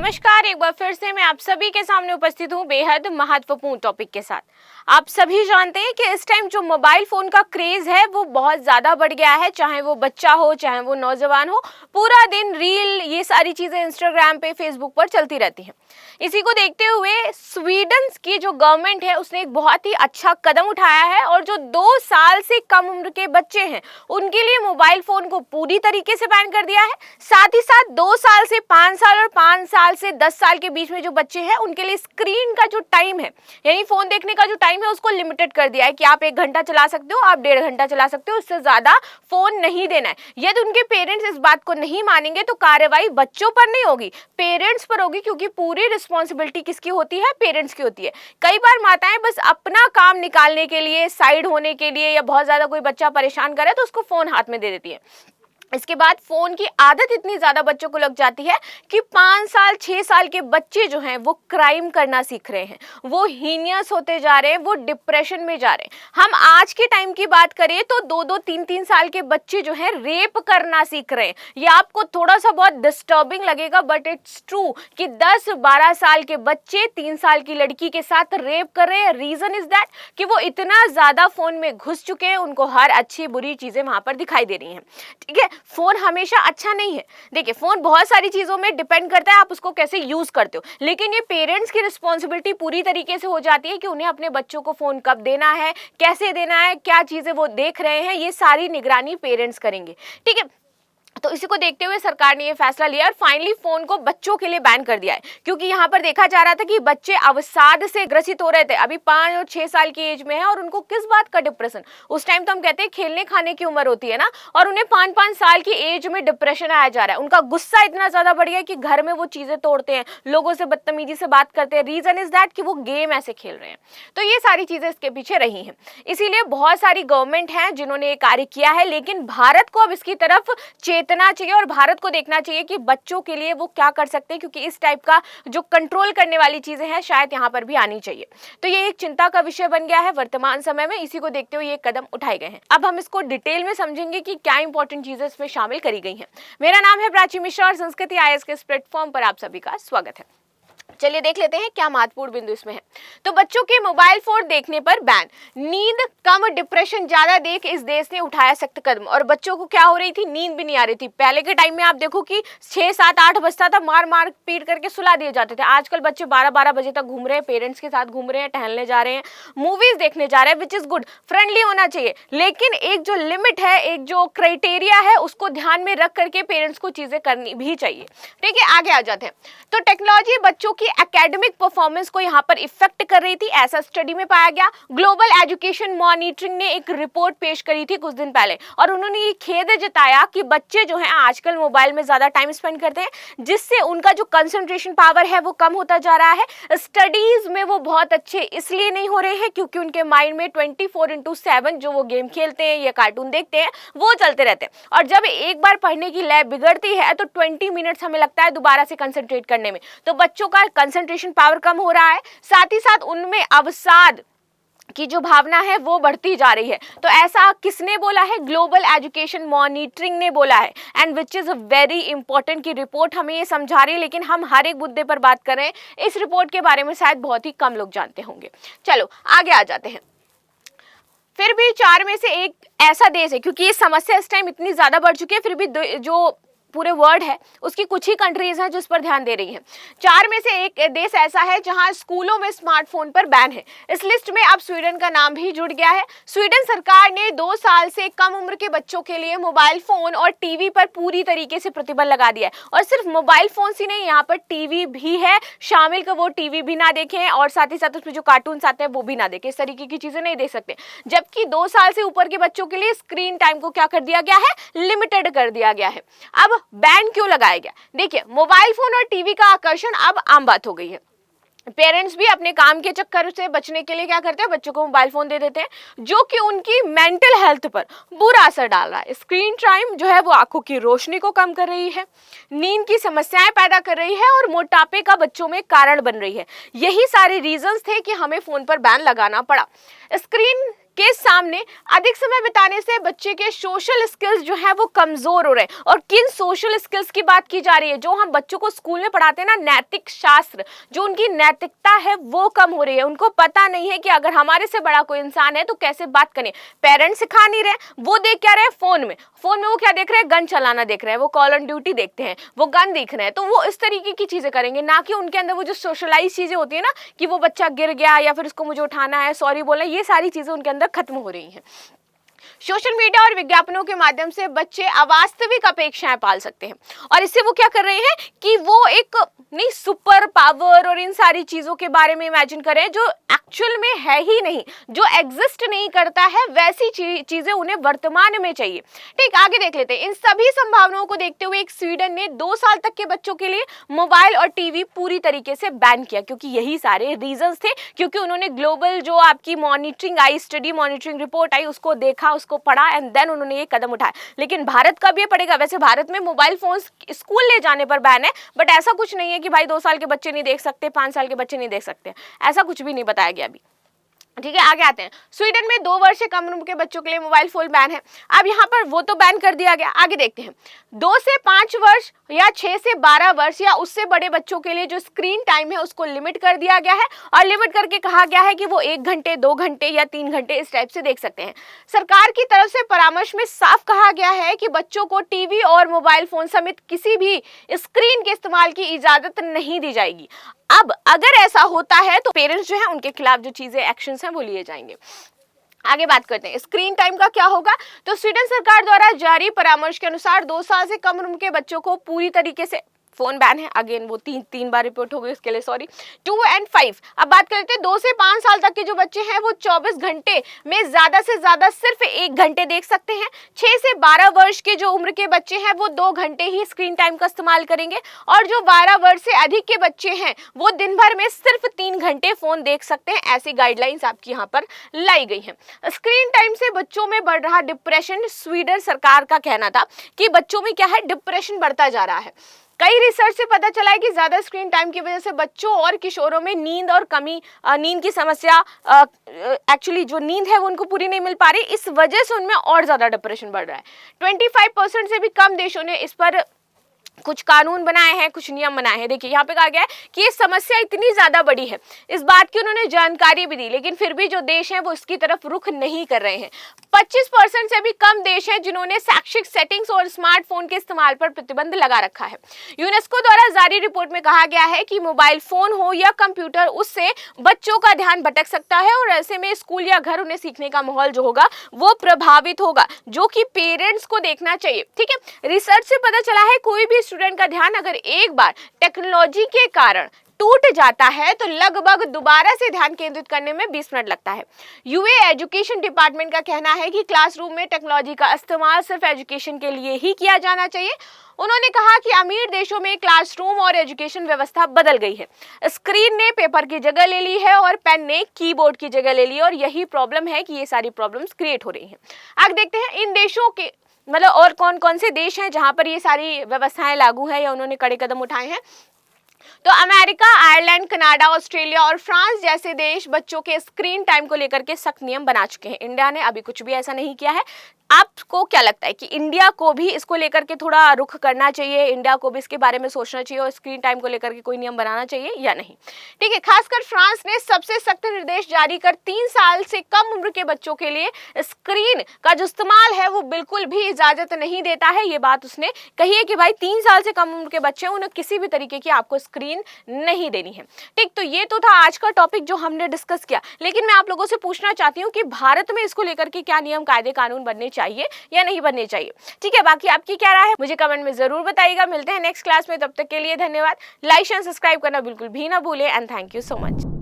नमस्कार, एक बार फिर से मैं आप सभी के सामने उपस्थित हूँ बेहद महत्वपूर्ण टॉपिक के साथ। आप सभी जानते हैं कि इस टाइम जो मोबाइल फोन का क्रेज है वो बहुत ज्यादा बढ़ गया है। चाहे वो बच्चा हो, चाहे वो नौजवान हो, पूरा दिन रील, ये सारी चीजें इंस्टाग्राम पे, फेसबुक पर चलती रहती हैं। इसी को देखते हुए स्वीडन की जो गवर्नमेंट है उसने एक बहुत ही अच्छा कदम उठाया है और जो 2 साल से कम उम्र के बच्चे हैं उनके लिए मोबाइल फोन को पूरी तरीके से बैन कर दिया है। साथ ही साथ 2 साल से 5 साल और 5 साल से 10 साल के बीच में जो बच्चे हैं उनके लिए स्क्रीन का जो टाइम है, यानी फोन देखने का जो टाइम है, उसको लिमिटेड कर दिया है कि आप 1 घंटा चला सकते हो, आप 1.5 घंटा चला सकते हो, उससे ज्यादा फोन नहीं देना है। यदि उनके पेरेंट्स इस बात को नहीं मानेंगे तो कार्रवाई बच्चों पर नहीं होगी, पेरेंट्स पर होगी, क्योंकि पूरी रिस्पॉन्सिबिलिटी किसकी होती है? पेरेंट्स की होती है। कई बार माताएं बस अपना काम निकालने के लिए, साइड होने के लिए, या बहुत ज्यादा कोई बच्चा परेशान करे तो उसको फोन हाथ में दे देती है। इसके बाद फोन की आदत इतनी ज्यादा बच्चों को लग जाती है कि 5 साल 6 साल के बच्चे जो हैं वो क्राइम करना सीख रहे हैं, वो हीनियस होते जा रहे हैं, वो डिप्रेशन में जा रहे हैं। हम आज के टाइम की बात करें तो 2-2 3-3 साल के बच्चे जो हैं रेप करना सीख रहे हैं। ये आपको थोड़ा सा बहुत डिस्टर्बिंग लगेगा, बट इट्स ट्रू कि 10-12 साल के बच्चे 3 साल की लड़की के साथ रेप कर रहे हैं। रीजन इज दैट कि वो इतना ज्यादा फोन में घुस चुके हैं, उनको हर अच्छी बुरी चीजें वहां पर दिखाई दे रही हैं। ठीक है, फोन हमेशा अच्छा नहीं है। देखिए, फोन बहुत सारी चीजों में डिपेंड करता है आप उसको कैसे यूज करते हो, लेकिन ये पेरेंट्स की रिस्पॉन्सिबिलिटी पूरी तरीके से हो जाती है कि उन्हें अपने बच्चों को फोन कब देना है, कैसे देना है, क्या चीजें वो देख रहे हैं, ये सारी निगरानी पेरेंट्स करेंगे। ठीक है, तो इसी को देखते हुए सरकार ने ये फैसला लिया और फाइनली फोन को बच्चों के लिए बैन कर दिया है, क्योंकि यहाँ पर देखा जा रहा था कि बच्चे अवसाद से ग्रसित हो रहे थे। अभी 5 और 6 साल की एज में है और उनको किस बात का डिप्रेशन? उस टाइम तो हम कहते हैं खेलने खाने की उम्र होती है ना, और उन्हें 5-5 साल की एज में डिप्रेशन आया जा रहा है। उनका गुस्सा इतना ज्यादा बढ़ गया कि घर में वो चीजें तोड़ते हैं, लोगों से बदतमीजी से बात करते हैं। रीजन इज दैट कि वो गेम ऐसे खेल रहे हैं। तो ये सारी चीजें इसके पीछे रही हैं। इसीलिए बहुत सारी गवर्नमेंट हैं जिन्होंने ये कार्य किया है, लेकिन भारत को अब इसकी तरफ चेतना चाहिए और भारत को देखना चाहिए कि बच्चों के लिए वो क्या कर सकते हैं, क्योंकि इस टाइप का जो कंट्रोल करने वाली चीजें हैं शायद यहाँ पर भी आनी चाहिए। तो ये एक चिंता का विषय बन गया है वर्तमान समय में। इसी को देखते हुए ये कदम उठाए गए हैं। अब हम इसको डिटेल में समझेंगे कि क्या इंपॉर्टेंट चीजें इसमें शामिल करी गई हैं। मेरा नाम है प्राची मिश्रा और संस्कृति IAS के इस प्लेटफॉर्म पर आप सभी का स्वागत है। चलिए देख लेते हैं क्या महत्वपूर्ण बिंदु इसमें है। तो बच्चों के मोबाइल फोन देखने पर बैन। नींद कम, डिप्रेशन ज्यादा देख इस देश ने उठाया सख्त कदम। और बच्चों को क्या हो रही थी? नींद भी नहीं आ रही थी। पहले के टाइम में आप देखो कि 6-7-8 बजता था, मार मार पीट करके सुला दिए जाते थे। आजकल बच्चे 12-12 बजे तक घूम रहे हैं, पेरेंट्स के साथ घूम रहे हैं, टहलने जा रहे हैं, मूवीज देखने जा रहे हैं, विच इज गुड, फ्रेंडली होना चाहिए। लेकिन एक जो लिमिट है, एक जो क्राइटेरिया है, उसको ध्यान में रख करके पेरेंट्स को चीजें करनी भी चाहिए। ठीक है, आगे आ जाते हैं। तो टेक्नोलॉजी बच्चों की एकेडमिक परफॉर्मेंस को यहाँ पर इफेक्ट कर रही थी, ऐसा स्टडी में पाया गया। ग्लोबल एजुकेशन मॉनिटरिंग ने एक रिपोर्ट पेश करी थी कुछ दिन पहले, और उन्होंने ये खेद जताया कि बच्चे जो हैं आजकल मोबाइल में ज्यादा टाइम स्पेंड करते हैं, जिससे उनका जो कंसंट्रेशन पावर है वो कम होता जा रहा है। स्टडीज में वो बहुत अच्छे इसलिए नहीं हो रहे हैं क्योंकि उनके माइंड में 24/7 जो वो गेम खेलते हैं या कार्टून देखते हैं वो चलते रहते हैं, और जब एक बार पढ़ने की लय बिगड़ती है तो 20 मिनट्स हमें लगता है दोबारा से कंसंट्रेट करने में। तो बच्चों का कंसंट्रेशन पावर कम हो रहा है, साथ ही साथ उनमें अवसाद की जो भावना है वो बढ़ती जा रही है। तो ऐसा किसने बोला है? ग्लोबल एजुकेशन मॉनिटरिंग ने बोला है, and which is very important की रिपोर्ट हमें ये समझा रही है। लेकिन हम हर एक मुद्दे पर बात कर रहे हैं, इस रिपोर्ट के बारे में शायद बहुत ही कम लोग जानते होंगे। चलो आगे आ जाते हैं। फिर भी 4 में से एक ऐसा देश है, क्योंकि ये समस्या इस टाइम इतनी ज्यादा बढ़ चुकी है, फिर भी जो पूरे वर्ल्ड है उसकी कुछ ही कंट्रीज हैं जो इस पर ध्यान दे रही हैं। 4 में से एक देश ऐसा है जहां स्कूलों में स्मार्टफोन पर बैन है। इस लिस्ट में अब स्वीडन का नाम भी जुड़ गया है। स्वीडन सरकार ने 2 साल से कम उम्र के बच्चों के लिए मोबाइल फोन और टीवी पर पूरी तरीके से प्रतिबंध लगा दिया है। और सिर्फ मोबाइल फोन ही नहीं, यहाँ पर टीवी भी है शामिल, कि वो टीवी भी ना देखें और साथ ही साथ उसमें जो कार्टून आते हैं वो भी ना देखें। इस तरीके की चीजें नहीं देख सकते। जबकि 2 साल से ऊपर के बच्चों के लिए स्क्रीन टाइम को क्या कर दिया गया है? लिमिटेड कर दिया गया है। अब बैन क्यों लगाया गया? देखिए, मोबाइल फोन और टीवी का आकर्षण अब आम बात हो गई है। पेरेंट्स भी अपने काम के चक्कर से बचने के लिए क्या करते हैं? बच्चों को मोबाइल फोन दे देते हैं, जो कि उनकी मेंटल हेल्थ पर बुरा असर डाल रहा है। स्क्रीन टाइम जो है वो आंखों की रोशनी को कम कर रही है, नींद की समस्याएं पैदा कर रही है और मोटापे का बच्चों में कारण बन रही है। यही सारे रीजंस थे कि हमें फोन पर बैन लगाना पड़ा। स्क्रीन के सामने अधिक समय बिताने से बच्चे के सोशल स्किल्स जो है वो कमजोर हो रहे हैं। और किन सोशल स्किल्स की बात की जा रही है? जो हम बच्चों को स्कूल में पढ़ाते हैं ना, नैतिक शास्त्र, जो उनकी नैतिकता है वो कम हो रही है। उनको पता नहीं है कि अगर हमारे से बड़ा कोई इंसान है तो कैसे बात करें। पेरेंट्स सिखा नहीं रहे, वो देख क्या रहे? फोन में वो क्या देख रहे हैं? गन चलाना देख रहे हैं, वो कॉल ऑन ड्यूटी देखते हैं, वो गन देख रहे हैं। तो वो इस तरीके की चीजें करेंगे, ना कि उनके अंदर वो जो सोशलाइज चीजें होती है ना, कि वो बच्चा गिर गया या फिर उसको मुझे उठाना है, सॉरी बोलना, ये सारी चीजें उनके अंदर खत्म हो रही हैं। सोशल मीडिया और विज्ञापनों के माध्यम से बच्चे अवास्तविक अपेक्षाएं पाल सकते हैं। और इससे वो क्या कर रहे हैं कि वो एक नहीं सुपर पावर और इन सारी चीजों के बारे में इमेजिन करें जो एक्चुअल में है ही नहीं, जो एग्जिस्ट नहीं करता है, वैसी चीजें उन्हें वर्तमान में चाहिए। ठीक, आगे देख लेते हैं। इन सभी संभावनाओं को देखते हुए एक स्वीडन ने 2 साल तक के बच्चों के लिए मोबाइल और टीवी पूरी तरीके से बैन किया, क्योंकि यही सारे रीजंस थे। क्योंकि उन्होंने ग्लोबल जो आपकी मॉनिटरिंग आई, स्टडी मॉनिटरिंग रिपोर्ट आई, उसको देखा, उसको पढ़ा एंड देन उन्होंने ये कदम उठाया। लेकिन भारत का भी ये पड़ेगा। वैसे भारत में मोबाइल फोन स्कूल ले जाने पर बैन है, बट ऐसा कुछ नहीं है कि भाई 2 साल के बच्चे नहीं देख सकते, 5 साल के बच्चे नहीं देख सकते, ऐसा कुछ भी नहीं बताया गया अभी। ठीक है, आगे आते हैं। स्वीडन में 2 वर्ष से कम उम्र के बच्चों के लिए मोबाइल फोन बैन है। अब यहाँ पर वो तो बैन कर दिया गया, आगे देखते हैं। 2 से 5 वर्ष या 6 से 12 वर्ष या उससे बड़े बच्चों के लिए जो स्क्रीन टाइम है उसको लिमिट कर दिया गया है। और लिमिट करके कहा गया है कि वो 1 घंटे, 2 घंटे या 3 घंटे इस टाइप से देख सकते हैं। सरकार की तरफ से परामर्श में साफ कहा गया है कि बच्चों को टीवी और मोबाइल फोन समेत किसी भी स्क्रीन के इस्तेमाल की इजाजत नहीं दी जाएगी। अब अगर ऐसा होता है तो पेरेंट्स जो है उनके खिलाफ जो चीजें एक्शंस हैं वो लिए जाएंगे। आगे बात करते हैं स्क्रीन टाइम का क्या होगा। तो स्वीडन सरकार द्वारा जारी परामर्श के अनुसार 2 साल से कम उम्र के बच्चों को पूरी तरीके से फोन बैन है। अगेन वो तीन बार रिपोर्ट हो गई, उसके लिए सॉरी। 2 और 5। अब बात करते हैं 2 से 5 साल तक के जो बच्चे हैं वो 24 घंटे में ज्यादा से ज्यादा सिर्फ 1 घंटे देख सकते हैं। 6 से 12 वर्ष के जो उम्र के बच्चे हैं वो 2 घंटे ही स्क्रीन टाइम का इस्तेमाल करेंगे। और जो 12 वर्ष से अधिक के बच्चे हैं वो दिन भर में सिर्फ 3 घंटे फोन देख सकते हैं। ऐसी गाइडलाइंस आपकी यहाँ पर लाई गई है। स्क्रीन टाइम से बच्चों में बढ़ रहा डिप्रेशन, स्वीडन सरकार का कहना था कि बच्चों में क्या है, डिप्रेशन बढ़ता जा रहा है। कई रिसर्च से पता चला है कि ज्यादा स्क्रीन टाइम की वजह से बच्चों और किशोरों में नींद और कमी, नींद की समस्या, एक्चुअली जो नींद है वो उनको पूरी नहीं मिल पा रही, इस वजह से उनमें और ज्यादा डिप्रेशन बढ़ रहा है। 25% से भी कम देशों ने इस पर कुछ कानून बनाए हैं, कुछ नियम बनाए हैं। देखिए यहाँ पे कहा गया है कि ये समस्या इतनी ज्यादा बड़ी है, इस बात की उन्होंने जानकारी भी दी, लेकिन फिर भी जो देश हैं वो इसकी तरफ रुख नहीं कर रहे हैं। 25% से भी कम देश हैं जिन्होंने शैक्षिक सेटिंग्स और स्मार्टफोन के इस्तेमाल पर प्रतिबंध लगा रखा है। यूनेस्को द्वारा जारी रिपोर्ट में कहा गया है कि मोबाइल फोन हो या कंप्यूटर, उससे बच्चों का ध्यान भटक सकता है और ऐसे में स्कूल या घर उन्हें सीखने का माहौल जो होगा वो प्रभावित होगा, जो कि पेरेंट्स को देखना चाहिए। ठीक है, रिसर्च से पता चला है कोई भी स्टूडेंट का ध्यान अगर एक बार टेक्नोलॉजी के कारण टूट जाता है तो लगभग दोबारा से ध्यान केंद्रित करने में 20 मिनट लगता है। यूए एजुकेशन डिपार्टमेंट का कहना है कि क्लासरूम में टेक्नोलॉजी का इस्तेमाल सिर्फ एजुकेशन के लिए ही किया जाना चाहिए। उन्होंने कहा कि अमीर देशों में क्लासरूम और एजुकेशन व्यवस्था बदल गई है। स्क्रीन ने पेपर की जगह ले ली है और पेन ने कीबोर्ड की जगह ले ली, और यही प्रॉब्लम है कि ये सारी प्रॉब्लम्स क्रिएट हो रही हैं। आगे देखते हैं इन देशों के मतलब और कौन कौन से देश हैं जहां पर ये सारी व्यवस्थाएं लागू है या उन्होंने कड़े कदम उठाए हैं। तो अमेरिका, आयरलैंड, कनाडा, ऑस्ट्रेलिया और फ्रांस जैसे देश बच्चों के स्क्रीन टाइम को लेकर के सख्त नियम बना चुके हैं। इंडिया ने अभी कुछ भी ऐसा नहीं किया है। आपको क्या लगता है कि इंडिया को भी इसको लेकर के थोड़ा रुख करना चाहिए, इंडिया को भी इसके बारे में सोचना चाहिए और स्क्रीन टाइम को लेकर के कोई नियम बनाना चाहिए या नहीं? ठीक है, खासकर फ्रांस ने सबसे सख्त निर्देश जारी कर 3 साल से कम उम्र के बच्चों के लिए स्क्रीन का जो इस्तेमाल है वो बिल्कुल भी इजाजत नहीं देता है। ये बात उसने कही है कि भाई 3 साल से कम उम्र के बच्चे उन्हें किसी भी तरीके की आपको स्क्रीन नहीं देनी है। ठीक, तो ये तो था आज का टॉपिक जो हमने डिस्कस किया, लेकिन मैं आप लोगों से पूछना चाहती हूँ कि भारत में इसको लेकर के क्या नियम, कायदे, कानून बनने चाहिए या नहीं बनने चाहिए? ठीक है, बाकी आपकी क्या राय है मुझे कमेंट में जरूर बताइएगा। मिलते हैं नेक्स्ट क्लास में, तब तक के लिए धन्यवाद। लाइक एंड सब्सक्राइब करना बिल्कुल भी ना भूलें and thank you so much.